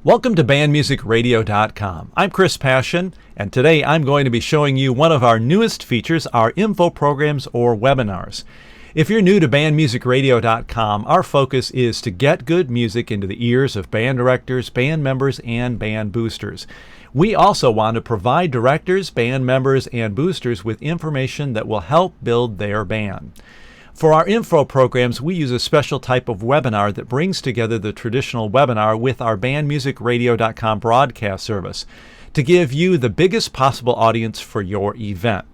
Welcome to BandMusicRadio.com. I'm Chris Passion, and today I'm going to be showing you one of our newest features, our info programs or webinars. If you're new to BandMusicRadio.com, our focus is to get good music into the ears of band directors, band members, and band boosters. We also want to provide directors, band members, and boosters with information that will help build their band. For our info programs, we use a special type of webinar that brings together the traditional webinar with our BandMusicRadio.com broadcast service to give you the biggest possible audience for your event.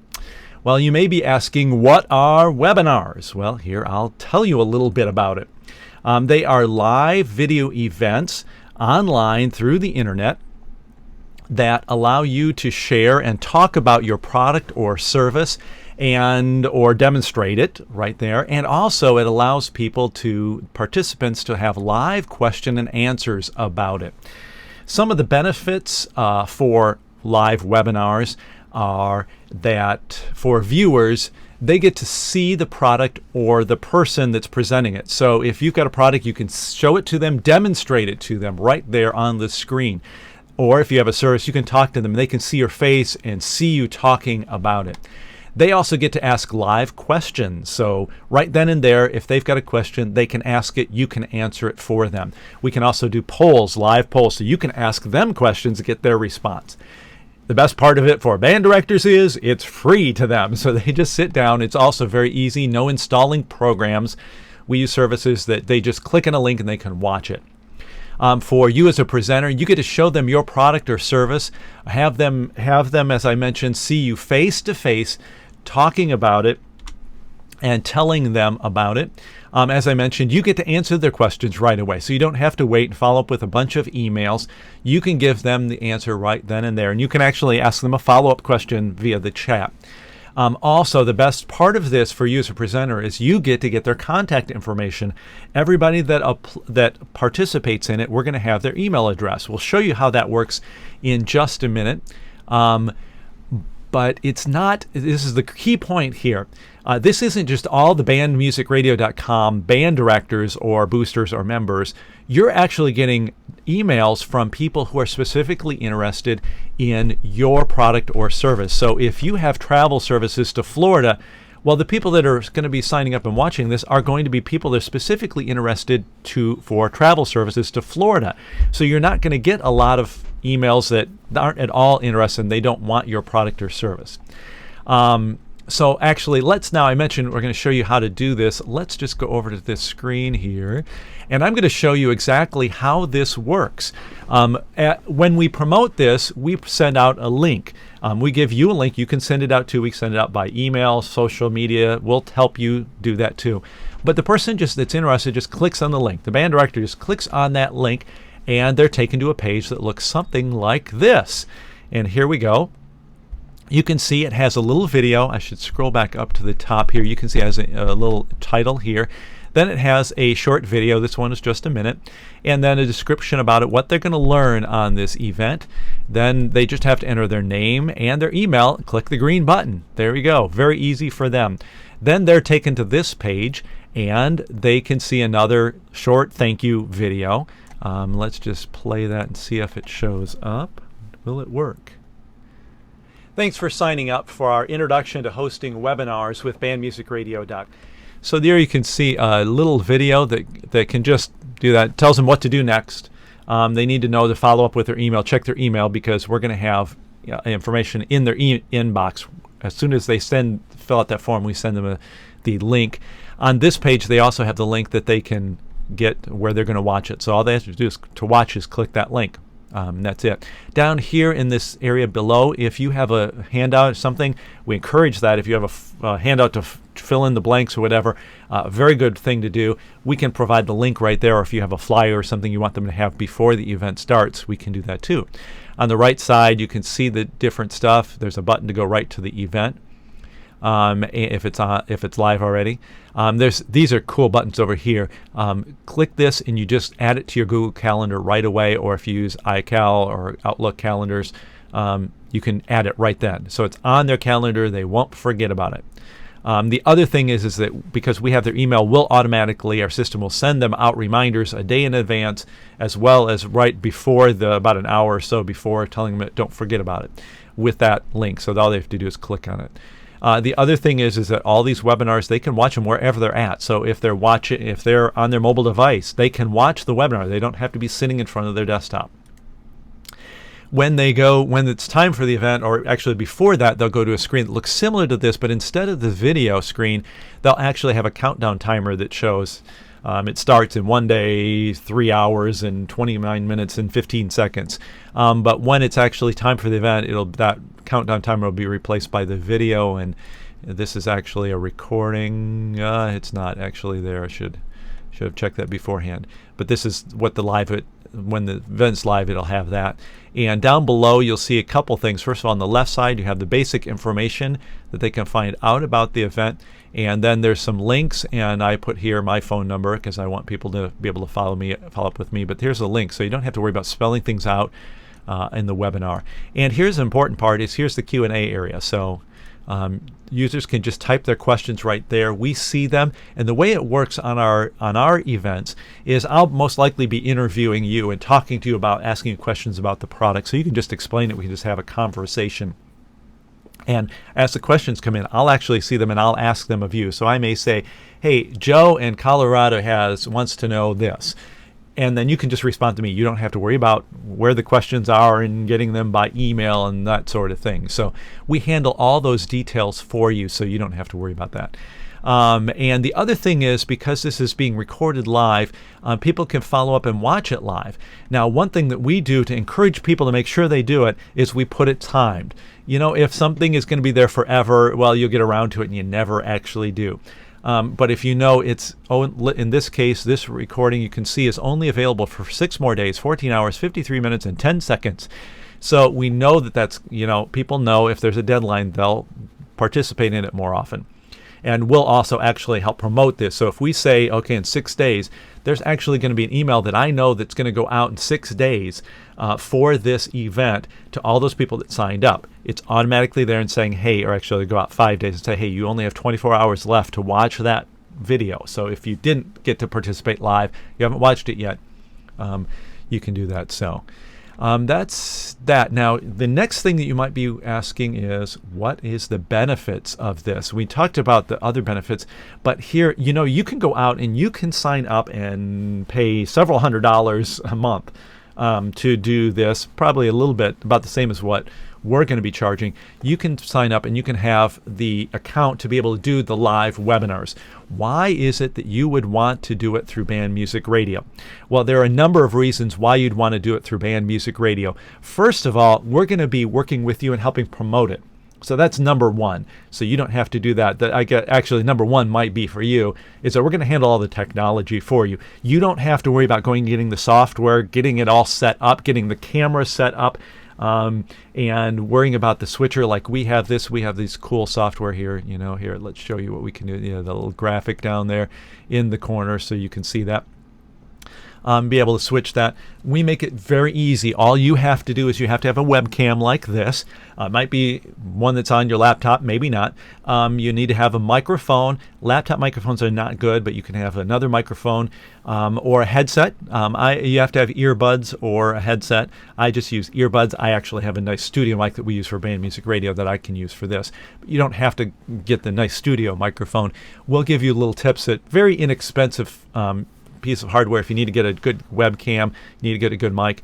Well, you may be asking, what are webinars? Well, here I'll tell you a little bit about it. They are live video events online through the internet that allow you to share and talk about your product or service and or demonstrate it right there. And also it allows participants to have live question and answers about it. Some of the benefits for live webinars are that for viewers, they get to see the product or the person that's presenting it. So if you've got a product, you can show it to them, demonstrate it to them right there on the screen. Or if you have a service, you can talk to them. They can see your face and see you talking about it. They also get to ask live questions. So right then and there, if they've got a question, they can ask it. You can answer it for them. We can also do polls, live polls, so you can ask them questions and get their response. The best part of it for band directors is it's free to them. So they just sit down. It's also very easy, no installing programs. We use services that they just click on a link and they can watch it. For you as a presenter, you get to show them your product or service, have them, as I mentioned, see you face to face, talking about it and telling them about it. As I mentioned, you get to answer their questions right away. So you don't have to wait and follow up with a bunch of emails. You can give them the answer right then and there. And you can actually ask them a follow-up question via the chat. Also, the best part of this for you as a presenter is you get to get their contact information. Everybody that participates in it, we're going to have their email address. We'll show you how that works in just a minute. But it's not, this is the key point here. This isn't just all the BandMusicRadio.com band directors or boosters or members. You're actually getting emails from people who are specifically interested in your product or service. So if you have travel services to Florida, well, the people that are going to be signing up and watching this are going to be people that are specifically interested for travel services to Florida. So you're not going to get a lot of emails that aren't at all interested and they don't want your product or service. So actually, I mentioned we're going to show you how to do this. Let's just go over to this screen here. And I'm going to show you exactly how this works. When we promote this, we send out a link. We give you a link. You can send it out too. We send it out by email, social media. We'll help you do that too. But the person that's interested just clicks on the link. The band director just clicks on that link, and they're taken to a page that looks something like this. And here we go. You can see it has a little video. I should scroll back up to the top here. You can see it has a little title here. Then it has a short video. This one is just a minute. And then a description about it, what they're going to learn on this event. Then they just have to enter their name and their email. Click the green button. There we go. Very easy for them. Then they're taken to this page and they can see another short thank you video. Let's just play that and see if it shows up. Will it work? Thanks for signing up for our introduction to hosting webinars with BandMusicRadio.com. So there you can see a little video that can just do that. It tells them what to do next. They need to know to follow up with their email, check their email, because we're going to have information in their inbox. As soon as they fill out that form, we send them the link. On this page, they also have the link that they can get where they're going to watch it. So all they have to do to watch is click that link. That's it. Down here in this area below, if you have a handout or something, we encourage that. If you have a handout to fill in the blanks or whatever, very good thing to do. We can provide the link right there, or if you have a flyer or something you want them to have before the event starts, we can do that too. On the right side, you can see the different stuff. There's a button to go right to the event. If it's live already. These are cool buttons over here. Click this and you just add it to your Google Calendar right away, or if you use iCal or Outlook calendars, you can add it right then. So it's on their calendar. They won't forget about it. The other thing is that because we have their email, our system will send them out reminders a day in advance, as well as right before about an hour or so before, telling them don't forget about it with that link. So all they have to do is click on it. The other thing is that all these webinars, they can watch them wherever they're at. So if they're on their mobile device, they can watch the webinar. They don't have to be sitting in front of their desktop. When it's time for the event, or actually before that, they'll go to a screen that looks similar to this, but instead of the video screen, they'll actually have a countdown timer that shows it starts in 1 day, 3 hours, and 29 minutes and 15 seconds. But when it's actually time for the event, that countdown timer will be replaced by the video, and this is actually a recording. It's not actually there. I should have checked that beforehand. But this is what when the event's live, it'll have that. And down below, you'll see a couple things. First of all, on the left side, you have the basic information that they can find out about the event. And then there's some links, and I put here my phone number because I want people to be able to follow up with me. But here's a link, so you don't have to worry about spelling things out in the webinar. And here's the important part: here's the Q&A area. So users can just type their questions right there. We see them, and the way it works on our events is I'll most likely be interviewing you and talking to you about asking you questions about the product. So you can just explain it. We can just have a conversation. And as the questions come in, I'll actually see them and I'll ask them of you. So I may say, hey, Joe in Colorado wants to know this. And then you can just respond to me. You don't have to worry about where the questions are and getting them by email and that sort of thing. So we handle all those details for you, so you don't have to worry about that. And the other thing is, because this is being recorded live, people can follow up and watch it live. Now, one thing that we do to encourage people to make sure they do it is we put it timed. If something is going to be there forever, well, you'll get around to it and you never actually do. But if in this case, this recording you can see is only available for 6 more days, 14 hours, 53 minutes, and 10 seconds. So we know that's, people know if there's a deadline, they'll participate in it more often. And we'll also actually help promote this. So if we say, okay, in 6 days, there's actually going to be an email that I know that's going to go out in 6 days for this event to all those people that signed up. It's automatically there and saying, hey, or actually go out 5 days and say, hey, you only have 24 hours left to watch that video. So if you didn't get to participate live, you haven't watched it yet, you can do that. So that's that. Now, the next thing that you might be asking is, what is the benefits of this? We talked about the other benefits, but here, you can go out and you can sign up and pay several $100s a month to do this, probably a little bit about the same as what we're going to be charging. You can sign up and you can have the account to be able to do the live webinars. Why is it that you would want to do it through Band Music Radio? Well, there are a number of reasons why you'd want to do it through Band Music Radio. First of all, we're going to be working with you and helping promote it. So that's number one. So you don't have to do that. Actually, number one might be for you, is that we're going to handle all the technology for you. You don't have to worry about going and getting the software, getting it all set up, getting the camera set up, and worrying about the switcher. Like we have these cool software here, here, let's show you what we can do. The little graphic down there in the corner so you can see that. Be able to switch that. We make it very easy. All you have to do is you have to have a webcam like this. It might be one that's on your laptop, maybe not. You need to have a microphone. Laptop microphones are not good, but you can have another microphone or a headset. You have to have earbuds or a headset. I just use earbuds. I actually have a nice studio mic that we use for Band Music Radio that I can use for this. But you don't have to get the nice studio microphone. We'll give you little tips at very inexpensive piece of hardware. If you need to get a good webcam, you need to get a good mic,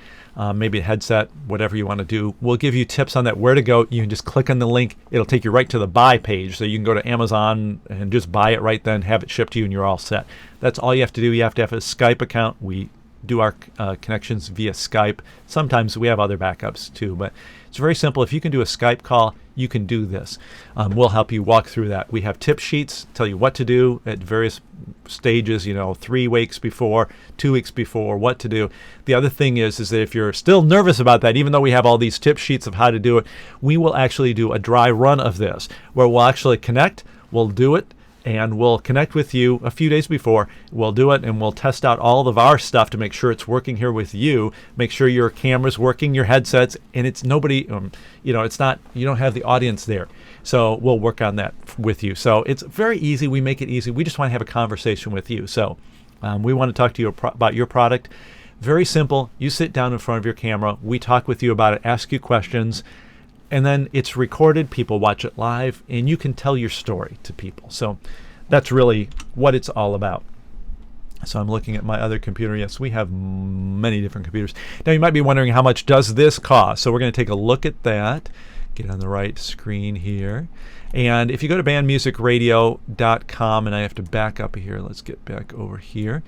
maybe a headset, whatever you want to do, we'll give you tips on that, where to go. You can just click on the link. It'll take you right to the buy page, so you can go to Amazon and just buy it right then, have it shipped to you, and you're all set. That's all you have to do. You have to have a Skype account. We do our connections via Skype. Sometimes we have other backups too, but it's very simple. If you can do a Skype call, you can do this. We'll help you walk through that. We have tip sheets, tell you what to do at various stages, 3 weeks before, 2 weeks before, what to do. The other thing is that if you're still nervous about that, even though we have all these tip sheets of how to do it, we will actually do a dry run of this where we'll actually connect, we'll do it, and we'll connect with you a few days before. We'll do it, and we'll test out all of our stuff to make sure it's working here with you, make sure your camera's working, your headsets, and it's nobody, it's not, you don't have the audience there. So we'll work on that with you. So it's very easy. We make it easy. We just want to have a conversation with you. So we want to talk to you about your product. Very simple. You sit down in front of your camera. We talk with you about it, ask you questions, and then it's recorded. People watch it live, and you can tell your story to people. So that's really what it's all about. So I'm looking at my other computer. Yes, we have many different computers. Now you might be wondering, how much does this cost? So we're going to take a look at that. Get on the right screen here. And if you go to BandMusicRadio.com, and I have to back up here. Let's get back over here.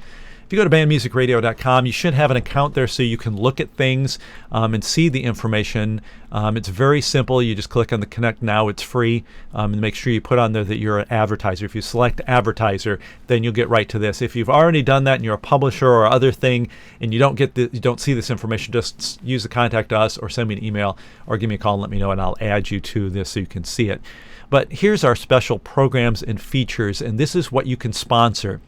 If you go to BandMusicRadio.com, you should have an account there so you can look at things and see the information. It's very simple. You just click on the Connect Now. It's free. And make sure you put on there that you're an advertiser. If you select advertiser, then you'll get right to this. If you've already done that and you're a publisher or other thing and you don't see this information, just use the Contact Us or send me an email or give me a call and let me know, and I'll add you to this so you can see it. But here's our special programs and features, and this is what you can sponsor.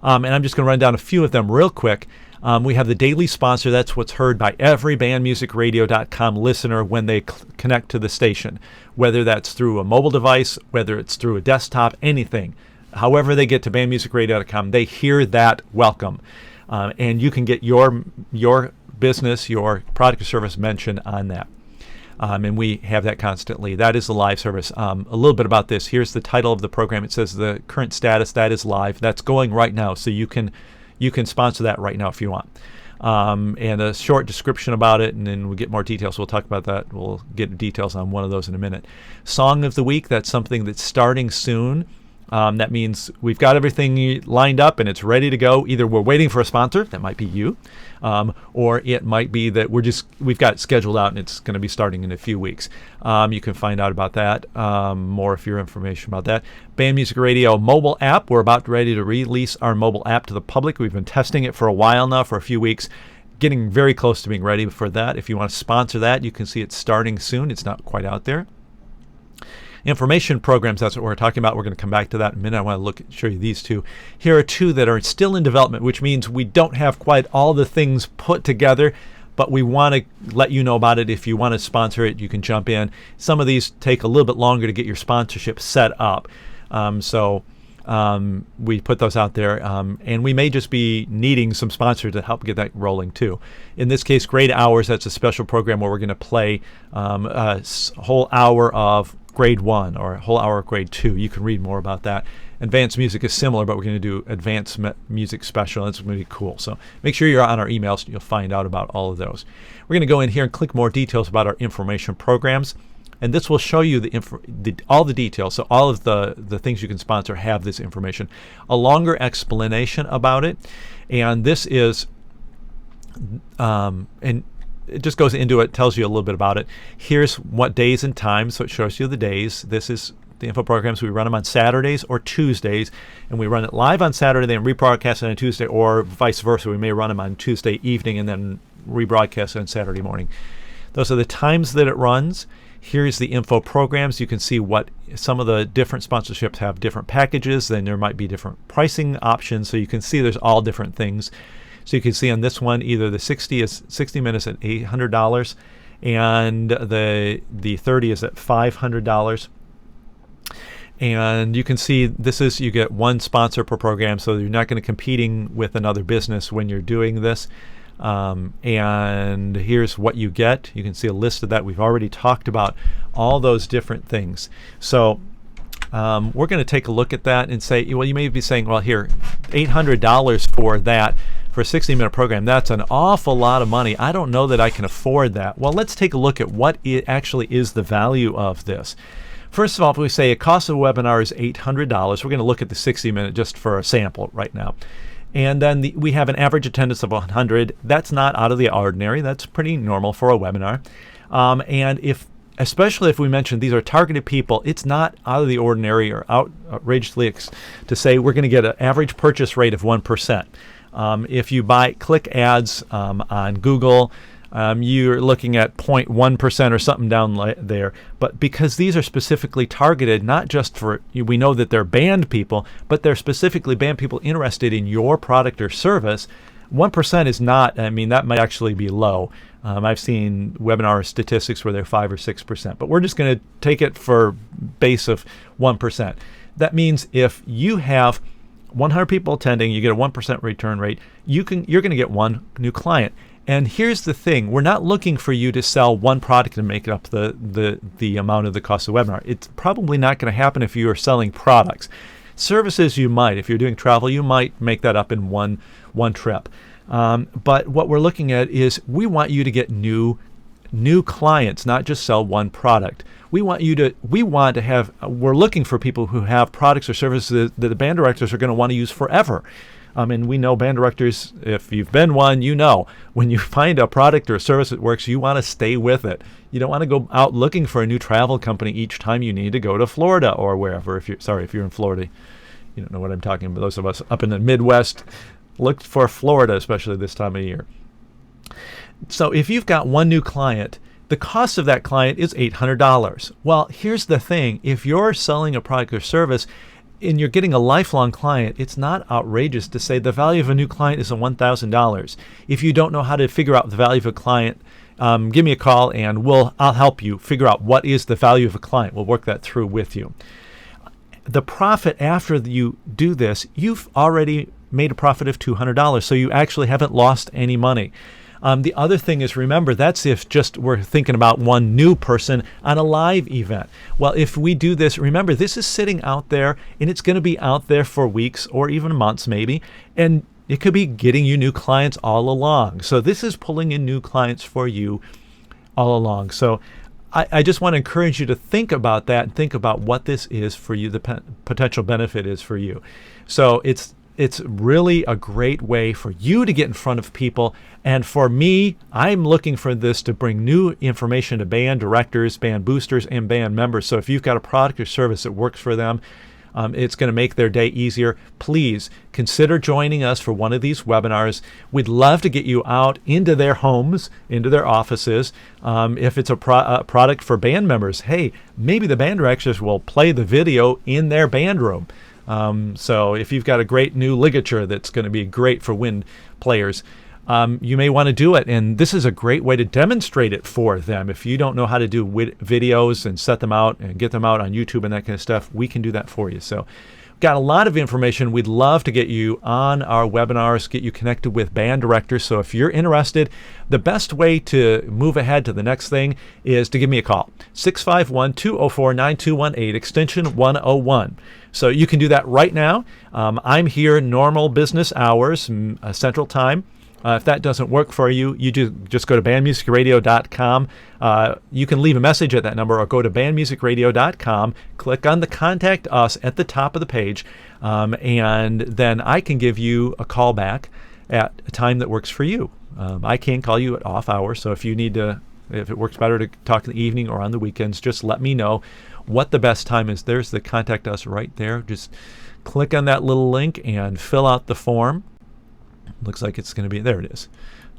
And I'm just going to run down a few of them real quick. We have the daily sponsor. That's what's heard by every BandMusicRadio.com listener when they connect to the station, whether that's through a mobile device, whether it's through a desktop, anything. However they get to BandMusicRadio.com, they hear that welcome. And you can get your business, your product or service mentioned on that. And we have that constantly. That is the live service. A little bit about this. Here's the title of the program. It says the current status. That is live. That's going right now. So you can sponsor that right now if you want. And a short description about it, and then we'll get more details. We'll talk about that. We'll get details on one of those in a minute. Song of the Week. That's something that's starting soon. That means we've got everything lined up and it's ready to go. Either we're waiting for a sponsor, that might be you, or it might be that we've got it scheduled out and it's going to be starting in a few weeks. You can find out about that, more if your information about that. Band Music Radio mobile app. We're about ready to release our mobile app to the public. We've been testing it for a while now, for a few weeks. Getting very close to being ready for that. If you want to sponsor that, you can see it starting soon. It's not quite out there. Information programs, that's what we're talking about. We're going to come back to that in a minute. I want to show you these two. Here are two that are still in development, which means we don't have quite all the things put together, but we want to let you know about it. If you want to sponsor it, you can jump in. Some of these take a little bit longer to get your sponsorship set up. We put those out there, and we may just be needing some sponsors to help get that rolling too. In this case, Grade Hours, that's a special program where we're going to play a whole hour of Grade 1 or a whole hour of Grade 2. You can read more about that. Advanced Music is similar, but we're going to do Advanced Music Special. That's going to be cool. So make sure you're on our emails. You'll find out about all of those. We're going to go in here and click more details about our information programs. And this will show you all the details. So all of the things you can sponsor have this information. A longer explanation about it. And this is, and it just goes into it, tells you a little bit about it. Here's what days and times, so it shows you the days. This is the info programs. We run them on Saturdays or Tuesdays, and we run it live on Saturday, then rebroadcast it on Tuesday, or vice versa. We may run them on Tuesday evening and then rebroadcast it on Saturday morning. Those are the times that it runs. Here's the info programs. You can see what some of the different sponsorships have different packages. Then there might be different pricing options, so you can see there's all different things. So you can see on this one, either the 60 is 60 minutes at $800, and the 30 is at $500. And you can see this is, you get one sponsor per program, so you're not going to competing with another business when you're doing this. And here's what you get. You can see a list of that. We've already talked about all those different things. So we're going to take a look at that and say, well, you may be saying, well, here, $800 for that. For a 60-minute program, that's an awful lot of money. I don't know that I can afford that. Well, let's take a look at what it actually is the value of this. First of all, if we say a cost of a webinar is $800, we're going to look at the 60-minute just for a sample right now. And then we have an average attendance of 100. That's not out of the ordinary. That's pretty normal for a webinar. And especially if we mention these are targeted people, it's not out of the ordinary or outrageously to say we're going to get an average purchase rate of 1%. If you click ads on Google, you're looking at 0.1% or something down there. But because these are specifically targeted, not just for, we know that they're band people, but they're specifically band people interested in your product or service, 1% is not, that might actually be low. I've seen webinar statistics where they're 5 or 6%, but we're just going to take it for base of 1%. That means if you have 100 people attending, you get a 1% return rate, you're going to get one new client. And here's the thing, we're not looking for you to sell one product and make up the amount of the cost of the webinar. It's probably not going to happen if you are selling products. Services you might. If you're doing travel, you might make that up in one trip. But what we're looking at is we want you to get new clients, not just sell one product. We're looking for people who have products or services that the band directors are going to want to use forever. And we know band directors, if you've been one, you know, when you find a product or a service that works, you want to stay with it. You don't want to go out looking for a new travel company each time you need to go to Florida or wherever. If you're in Florida, you don't know what I'm talking about. Those of us up in the Midwest, look for Florida, especially this time of year. So if you've got one new client, the cost of that client is $800. Well, here's the thing. If you're selling a product or service and you're getting a lifelong client, it's not outrageous to say the value of a new client is $1,000. If you don't know how to figure out the value of a client, give me a call and I'll help you figure out what is the value of a client. We'll work that through with you. The profit after you do this, you've already made a profit of $200, so you actually haven't lost any money. The other thing is, remember, that's if just we're thinking about one new person on a live event. Well, if we do this, remember, this is sitting out there, and it's going to be out there for weeks or even months maybe, and it could be getting you new clients all along. So this is pulling in new clients for you all along. So I just want to encourage you to think about that and think about what this is for you, the potential benefit is for you. So it's really a great way for you to get in front of people. And for me, I'm looking for this to bring new information to band directors, band boosters, and band members. So if you've got a product or service that works for them, it's going to make their day easier. Please consider joining us for one of these webinars. We'd love to get you out into their homes, into their offices. If it's a product for band members, hey, maybe the band directors will play the video in their band room. So if you've got a great new ligature that's going to be great for wind players, you may want to do it. And this is a great way to demonstrate it for them. If you don't know how to do videos and set them out and get them out on YouTube and that kind of stuff, we can do that for you. So got a lot of information. We'd love to get you on our webinars, get you connected with band directors. So if you're interested, the best way to move ahead to the next thing is to give me a call, 651-204-9218, extension 101. So you can do that right now. I'm here normal business hours, Central Time. If that doesn't work for you, you just go to BandMusicRadio.com. You can leave a message at that number or go to BandMusicRadio.com, click on the Contact Us at the top of the page, and then I can give you a call back at a time that works for you. I can call you at off hours, so if it works better to talk in the evening or on the weekends, just let me know what the best time is. There's the Contact Us right there. Just click on that little link and fill out the form. Looks like it's going to be, there it is.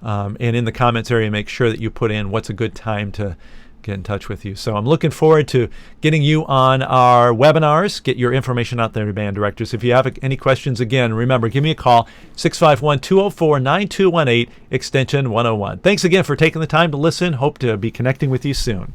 And in the comments area, make sure that you put in what's a good time to get in touch with you. So I'm looking forward to getting you on our webinars, get your information out there to band directors. If you have any questions, again, remember, give me a call, 651-204-9218, extension 101. Thanks again for taking the time to listen. Hope to be connecting with you soon.